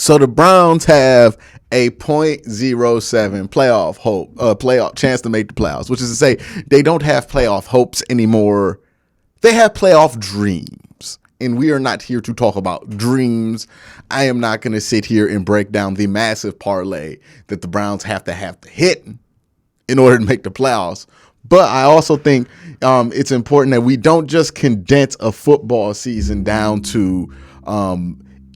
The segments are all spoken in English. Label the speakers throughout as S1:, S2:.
S1: So the Browns have a .07 playoff chance to make the playoffs, which is to say they don't have playoff hopes anymore. They have playoff dreams. And we are not here to talk about dreams. I am not going to sit here and break down the massive parlay that the Browns have to hit in order to make the playoffs. But I also think it's important that we don't just condense a football season down to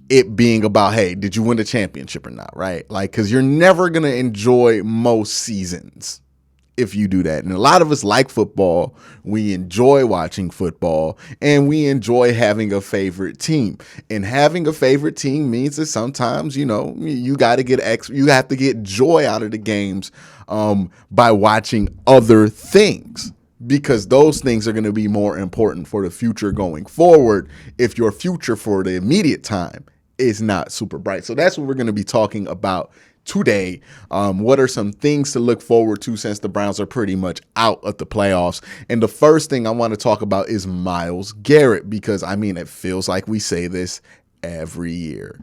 S1: it being about, hey, did you win the championship or not, right? Like, because you're never going to enjoy most seasons if you do that. And a lot of us like football. We enjoy watching football, and we enjoy having a favorite team. And having a favorite team means that sometimes, you got to you have to get joy out of the games by watching other things, because those things are going to be more important for the future going forward if your future for the immediate time is not super bright. So that's what we're going to be talking about today. What are some things to look forward to since the Browns are pretty much out of the playoffs? And the first thing I want to talk about is Myles Garrett, because it feels like we say this every year,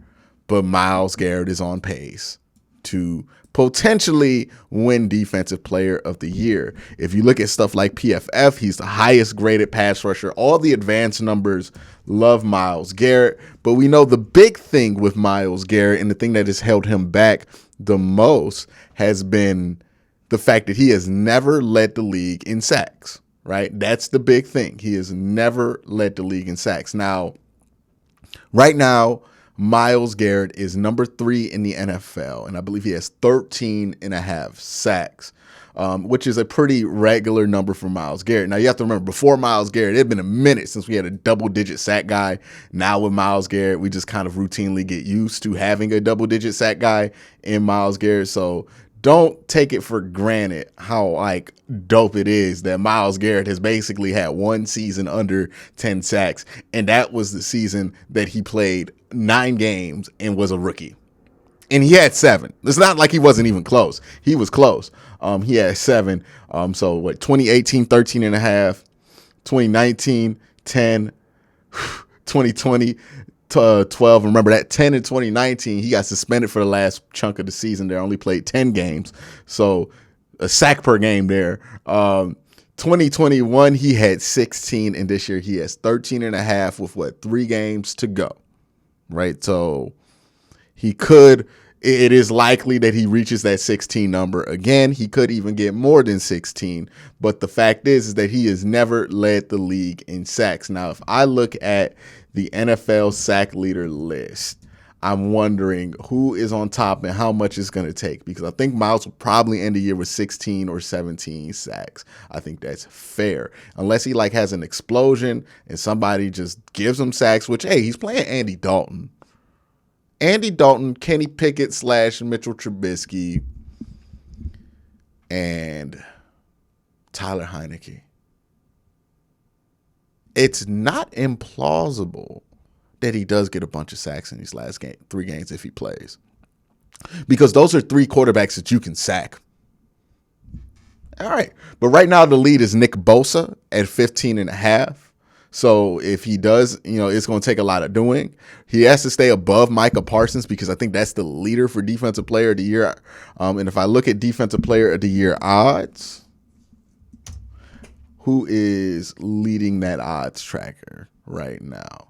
S1: but Myles Garrett is on pace to potentially win Defensive Player of the Year. If you look at stuff like PFF, he's the highest graded pass rusher. All the advanced numbers love Myles Garrett, but we know the big thing with Myles Garrett, and the thing that has held him back the most, has been the fact that he has never led the league in sacks, right? That's the big thing. He has never led the league in sacks. Now, right now, Myles Garrett is number 3 in the NFL, and I believe he has 13 and a half sacks, which is a pretty regular number for Myles Garrett. Now, you have to remember, before Myles Garrett, it had been a minute since we had a double-digit sack guy. Now with Myles Garrett, we just kind of routinely get used to having a double-digit sack guy in Myles Garrett. So don't take it for granted how dope it is that Myles Garrett has basically had one season under 10 sacks, and that was the season that he played 9 games and was a rookie. And he had 7. It's not like he wasn't even close. He was close. He had 7. So 2018, 13 and a half, 2019, 10, 2020, 12. Remember that 10 in 2019, he got suspended for the last chunk of the season there, only played 10 games. So a sack per game there. 2021, he had 16, and this year he has 13 and a half with 3 games to go. Right. So it is likely that he reaches that 16 number again. He could even get more than 16. But the fact is that he has never led the league in sacks. Now, if I look at the NFL sack leader list, I'm wondering who is on top and how much it's going to take, because I think Myles will probably end the year with 16 or 17 sacks. I think that's fair, unless he has an explosion and somebody just gives him sacks, which, hey, he's playing Andy Dalton. Andy Dalton, Kenny Pickett / Mitchell Trubisky, and Tyler Heineke. It's not implausible that he does get a bunch of sacks in these last 3 games if he plays, because those are 3 quarterbacks that you can sack. All right. But right now the lead is Nick Bosa at 15 and a half. So if he does, it's going to take a lot of doing. He has to stay above Micah Parsons, because I think that's the leader for Defensive Player of the Year. And if I look at Defensive Player of the Year odds, who is leading that odds tracker right now?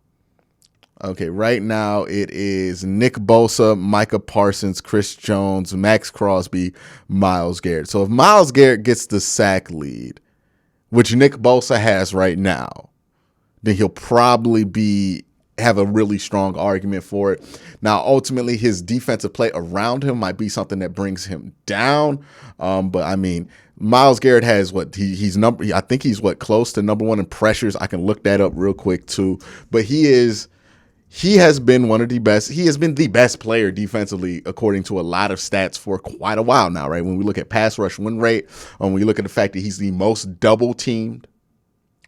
S1: Okay, right now it is Nick Bosa, Micah Parsons, Chris Jones, Max Crosby, Myles Garrett. So if Myles Garrett gets the sack lead, which Nick Bosa has right now, then he'll probably have a really strong argument for it. Now, ultimately, his defensive play around him might be something that brings him down. But Myles Garrett has I think he's close to number 1 in pressures. I can look that up real quick too. But he has been one of the best. He has been the best player defensively, according to a lot of stats, for quite a while now, right? When we look at pass rush win rate, when we look at the fact that he's the most double teamed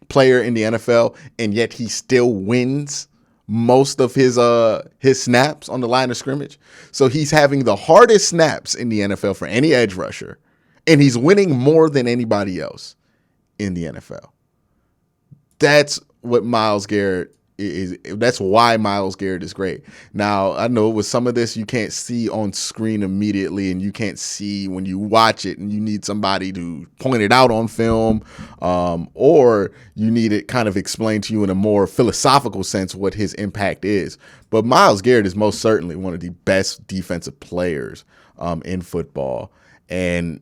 S1: player in the NFL, and yet he still wins most of his snaps on the line of scrimmage. So he's having the hardest snaps in the NFL for any edge rusher, and he's winning more than anybody else in the NFL. That's what Myles Garrett That's why Myles Garrett is great. Now, I know with some of this you can't see on screen immediately, and you can't see when you watch it, and you need somebody to point it out on film, or you need it kind of explained to you in a more philosophical sense what his impact is. But Myles Garrett is most certainly one of the best defensive players in football, and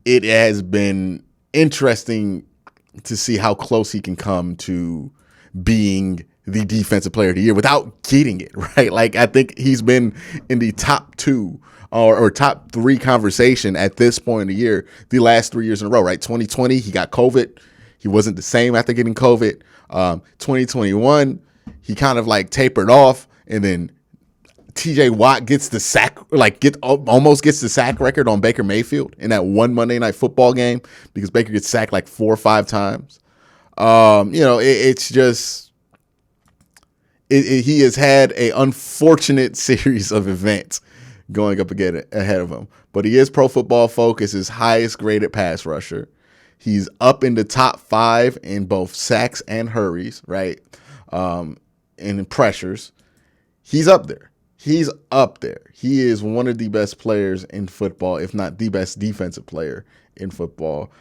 S1: it has been interesting to see how close he can come to being the defensive player of the year without getting it, right? Like, I think he's been in the top 2 or top 3 conversation at this point in the year, the last 3 years in a row, right? 2020, he got COVID. He wasn't the same after getting COVID. 2021, he kind of like tapered off, and then TJ Watt gets the sack, almost gets the sack record on Baker Mayfield in that one Monday Night Football game, because Baker gets sacked like 4 or 5 times. It's just, he has had an unfortunate series of events going up again ahead of him. But he is Pro Football Focus's highest graded pass rusher. He's up in the top 5 in both sacks and hurries, right? And in pressures. He's up there. He's up there. He is one of the best players in football, if not the best defensive player in football.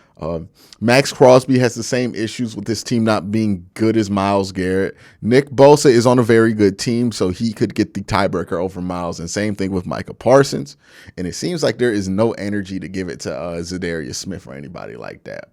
S1: Max Crosby has the same issues with this team not being good as Myles Garrett. Nick Bosa is on a very good team, so he could get the tiebreaker over Myles. And same thing with Micah Parsons. And it seems like there is no energy to give it to Zadarius Smith or anybody like that.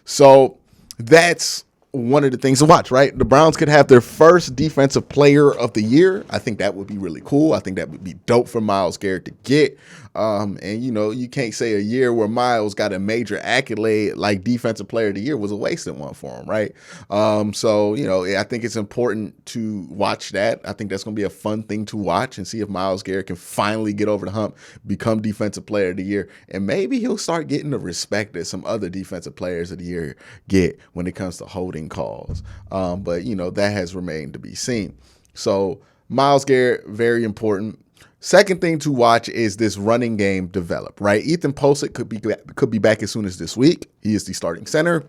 S1: So that's one of the things to watch, right? The Browns could have their first defensive player of the year. I think that would be really cool. I think that would be dope for Myles Garrett to get. And, you can't say a year where Myles got a major accolade like defensive player of the year was a wasted one for him, right? I think it's important to watch that. I think that's going to be a fun thing to watch and see if Myles Garrett can finally get over the hump, become defensive player of the year, and maybe he'll start getting the respect that some other defensive players of the year get when it comes to holding calls. But that has remained to be seen. So Myles Garrett, very important. Second thing to watch is this running game develop, right? Ethan Posick could be back as soon as this week. He is the starting center.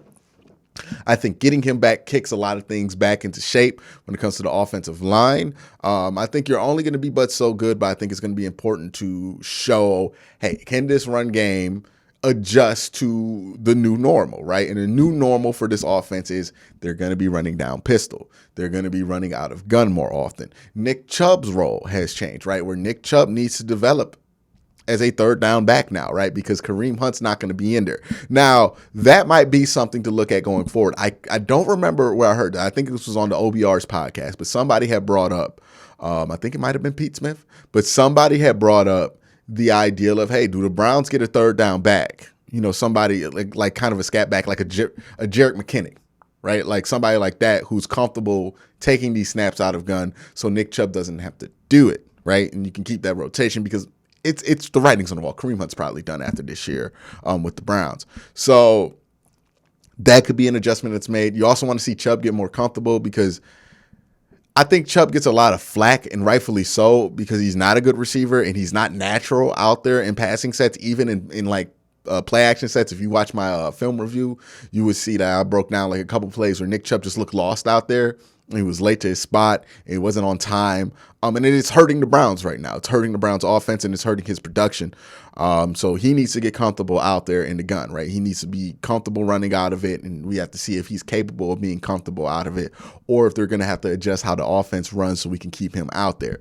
S1: I think getting him back kicks a lot of things back into shape when it comes to the offensive line. I think you're only going to be but so good, but I think it's going to be important to show, hey, can this run game adjust to the new normal, right? And the new normal for this offense is they're going to be running down pistol. They're going to be running out of gun more often. Nick Chubb's role has changed, right? Where Nick Chubb needs to develop as a third down back now, right? Because Kareem Hunt's not going to be in there. Now, that might be something to look at going forward. I don't remember where I heard that. I think this was on the OBR's podcast, but somebody had brought up, I think it might have been Pete Smith, but somebody had brought up the idea of, hey, do the Browns get a third down back? Somebody like kind of a scat back, like a Jerick McKinnon, right? Like somebody like that who's comfortable taking these snaps out of gun so Nick Chubb doesn't have to do it, right? And you can keep that rotation because it's the writing's on the wall. Kareem Hunt's probably done after this year with the Browns. So that could be an adjustment that's made. You also want to see Chubb get more comfortable because I think Chubb gets a lot of flack, and rightfully so, because he's not a good receiver and he's not natural out there in passing sets, even in play action sets. If you watch my film review, you would see that I broke down like a couple plays where Nick Chubb just looked lost out there. He was late to his spot. And he wasn't on time. And it is hurting the Browns right now. It's hurting the Browns offense and it's hurting his production. So he needs to get comfortable out there in the gun, right? He needs to be comfortable running out of it. And we have to see if he's capable of being comfortable out of it or if they're going to have to adjust how the offense runs so we can keep him out there.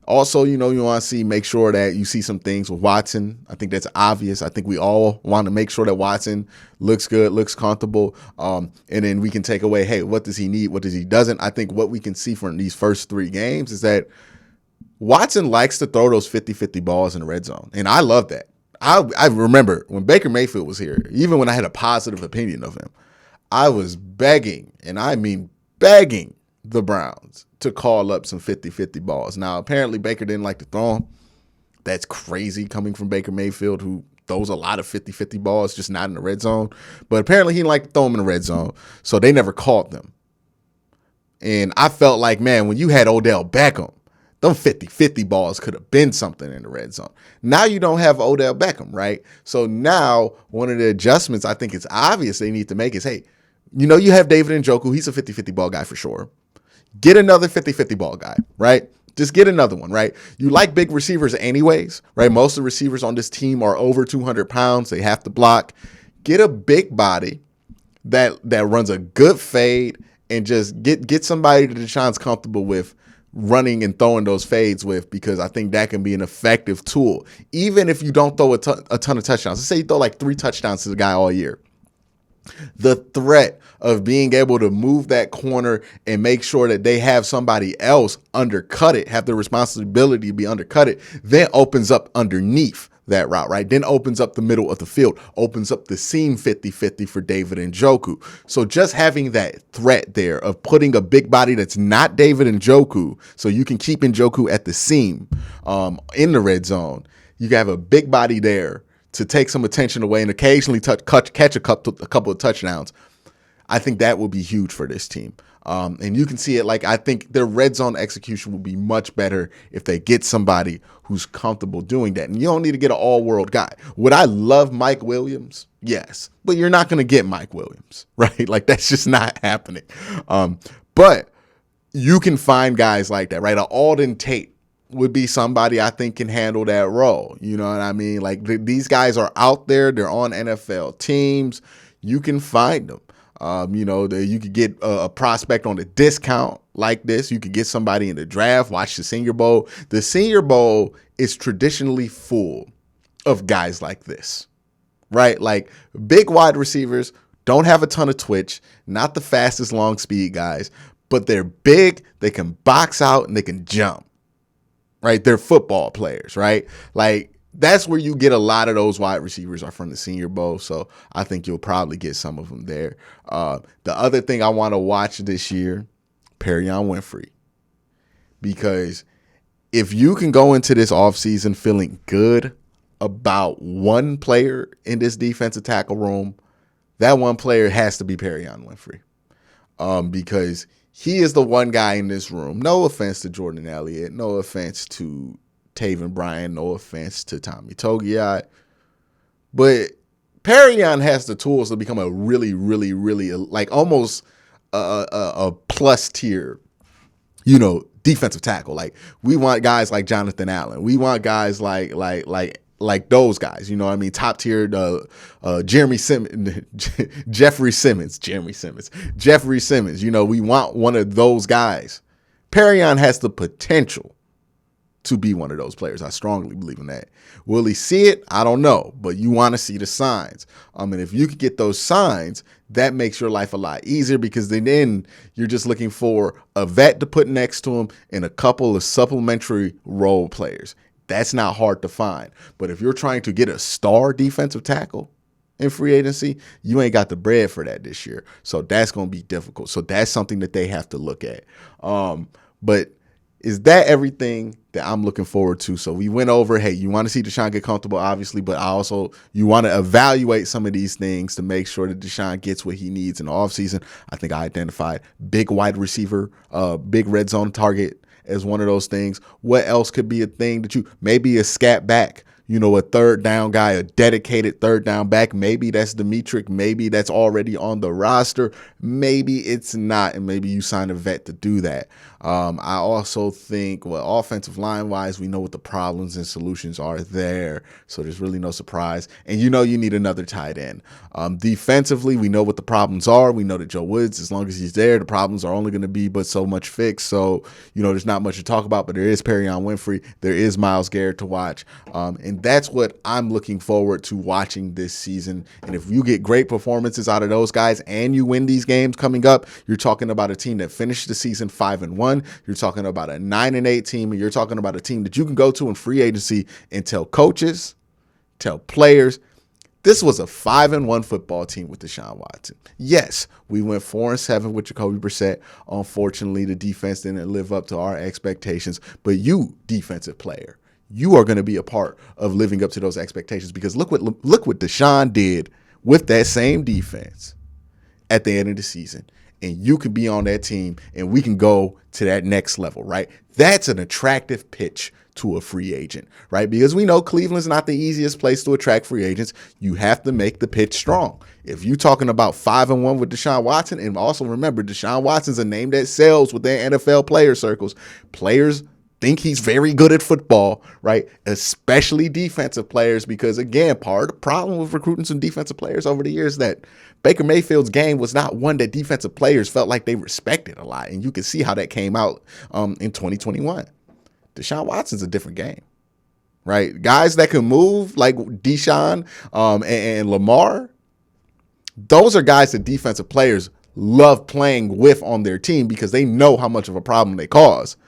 S1: Also, you want to make sure that you see some things with Watson. I think that's obvious. I think we all want to make sure that Watson looks good, looks comfortable. And then we can take away, hey, what does he need? What does he doesn't? I think what we can see from these first 3 games is that Watson likes to throw those 50-50 balls in the red zone. And I love that. I remember when Baker Mayfield was here, even when I had a positive opinion of him, I was begging, and I mean begging, the Browns to call up some 50-50 balls. Now, apparently Baker didn't like to throw them. That's crazy coming from Baker Mayfield, who throws a lot of 50-50 balls, just not in the red zone. But apparently he didn't like to throw them in the red zone, so they never caught them. And I felt like, man, when you had Odell Beckham, them 50-50 balls could have been something in the red zone. Now you don't have Odell Beckham, right? So now one of the adjustments I think it's obvious they need to make is, hey, You have David Njoku. He's a 50-50 ball guy for sure. Get another 50-50 ball guy, right? Just get another one, right? You like big receivers anyways, right? Most of the receivers on this team are over 200 pounds. They have to block. Get a big body that runs a good fade and just get somebody that Deshaun's comfortable with running and throwing those fades with, because I think that can be an effective tool. Even if you don't throw a ton of touchdowns. Let's say you throw like 3 touchdowns to the guy all year. The threat of being able to move that corner and make sure that they have somebody else undercut it, have the responsibility to be undercut it, then opens up underneath that route, right? Then opens up the middle of the field, opens up the seam 50-50 for David Njoku. So just having that threat there of putting a big body that's not David Njoku, so you can keep Njoku at the seam in the red zone. You can have a big body there to take some attention away and occasionally catch a couple of touchdowns. I think that will be huge for this team. And you can see it, like, I think their red zone execution will be much better if they get somebody who's comfortable doing that. And you don't need to get an all-world guy. Would I love Mike Williams? Yes. But you're not going to get Mike Williams, right? Like, that's just not happening. But you can find guys like that, right? An Alden Tate would be somebody I think can handle that role. You know what I mean? Like, these guys are out there. They're on NFL teams. You can find them. You could get a prospect on a discount like this. You could get somebody in the draft, watch the Senior Bowl. The Senior Bowl is traditionally full of guys like this, right? Like, big wide receivers don't have a ton of twitch, not the fastest long speed guys, but they're big, they can box out, and they can jump, right? They're football players, right? Like, that's where you get a lot of those wide receivers are from the Senior Bowl. So I think you'll probably get some of them there. The other thing I want to watch this year, Perion Winfrey. Because if you can go into this offseason feeling good about one player in this defensive tackle room, that one player has to be Perion Winfrey. Because he is the one guy in this room. No offense to Jordan Elliott. No offense to Taven Bryan, no offense to Tommy Togiai, but Perion has the tools to become a really, really, really, like, almost a plus tier, defensive tackle. Like, we want guys like Jonathan Allen. We want guys like those guys. You know what I mean? Top tier, Jeffrey Simmons. We want one of those guys. Perion has the potential to be one of those players. I strongly believe in that. Will he see it? I don't know, but you want to see the signs. And if you could get those signs, that makes your life a lot easier, because then you're just looking for a vet to put next to him and a couple of supplementary role players. That's not hard to find. But if you're trying to get a star defensive tackle in free agency, you ain't got the bread for that this year. So that's going to be difficult. So that's something that they have to look at. But is that everything that I'm looking forward to? So we went over, hey, you want to see Deshaun get comfortable, obviously, but you want to evaluate some of these things to make sure that Deshaun gets what he needs in the offseason. I think I identified big wide receiver, big red zone target as one of those things. What else could be a thing that maybe a scat back, a third down guy, a dedicated third down back. Maybe that's Demetric. Maybe that's already on the roster. Maybe it's not, and maybe you sign a vet to do that. I also think, offensive line-wise, we know what the problems and solutions are there, so there's really no surprise. And you need another tight end. Defensively, we know what the problems are. We know that Joe Woods, as long as he's there, the problems are only going to be but so much fixed. So, there's not much to talk about, but there is Perion Winfrey. There is Myles Garrett to watch. And that's what I'm looking forward to watching this season. And if you get great performances out of those guys and you win these games coming up, you're talking about a team that finished the season 5-1. You're talking about a 9-8 team, and you're talking about a team that you can go to in free agency and tell coaches, tell players, this was a 5-1 football team with Deshaun Watson. Yes, we went 4-7 with Jacoby Brissett. Unfortunately, the defense didn't live up to our expectations, but you, defensive player, you are going to be a part of living up to those expectations, because look what Deshaun did with that same defense at the end of the season. And you can be on that team, and we can go to that next level, right? That's an attractive pitch to a free agent, right? Because we know Cleveland's not the easiest place to attract free agents. You have to make the pitch strong. If you're talking about 5-1 with Deshaun Watson, and also remember, Deshaun Watson's a name that sells within NFL player circles. Players think he's very good at football, right? Especially defensive players, because again, part of the problem with recruiting some defensive players over the years that Baker Mayfield's game was not one that defensive players felt like they respected a lot. And you can see how that came out in 2021. Deshaun Watson's a different game, right? Guys that can move like Deshaun and Lamar, those are guys that defensive players love playing with on their team because they know how much of a problem they cause.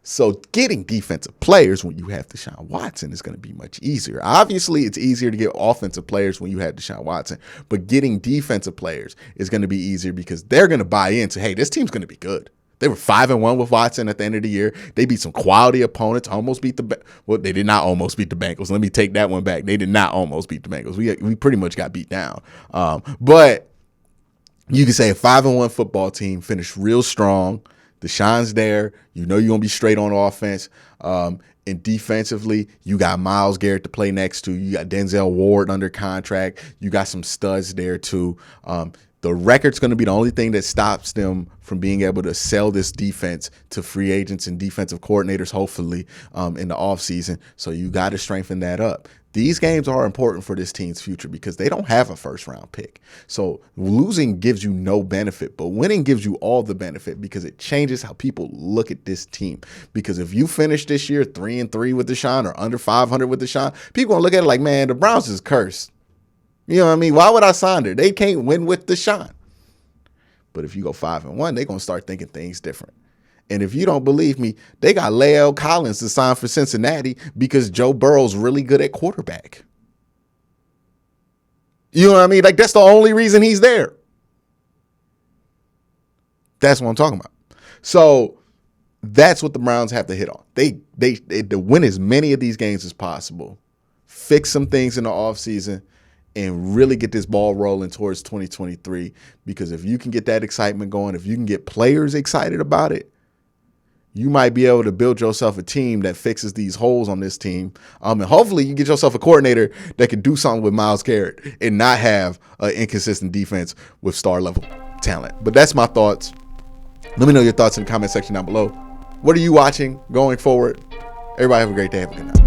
S1: So getting defensive players when you have Deshaun Watson is going to be much easier. Obviously, it's easier to get offensive players when you have Deshaun Watson, but getting defensive players is going to be easier because they're going to buy into, hey, this team's going to be good. They were 5-1 with Watson at the end of the year. They beat some quality opponents, almost beat they did not almost beat the Bengals. Let me take that one back. They did not almost beat the Bengals. We pretty much got beat down. But you can say a 5-1 football team finished real strong. Deshaun's there. You know you're going to be straight on offense. And defensively, you got Myles Garrett to play next to. You got Denzel Ward under contract. You got some studs there too. The record's going to be the only thing that stops them from being able to sell this defense to free agents and defensive coordinators, hopefully, in the offseason. So you got to strengthen that up. These games are important for this team's future because they don't have a first-round pick. So losing gives you no benefit, but winning gives you all the benefit because it changes how people look at this team. Because if you finish this year 3-3 with Deshaun or under 500 with Deshaun, people gonna look at it like, man, the Browns is cursed. You know what I mean? Why would I sign her? They can't win with Deshaun. But if you go 5-1, they're gonna start thinking things different. And if you don't believe me, they got La'el Collins to sign for Cincinnati because Joe Burrow's really good at quarterback. You know what I mean? Like, that's the only reason he's there. That's what I'm talking about. So that's what the Browns have to hit on. They to win as many of these games as possible, fix some things in the offseason, and really get this ball rolling towards 2023. Because if you can get that excitement going, if you can get players excited about it, you might be able to build yourself a team that fixes these holes on this team. And hopefully you get yourself a coordinator that can do something with Myles Garrett and not have an inconsistent defense with star level talent. But that's my thoughts. Let me know your thoughts in the comment section down below. What are you watching going forward? Everybody have a great day. Have a good night.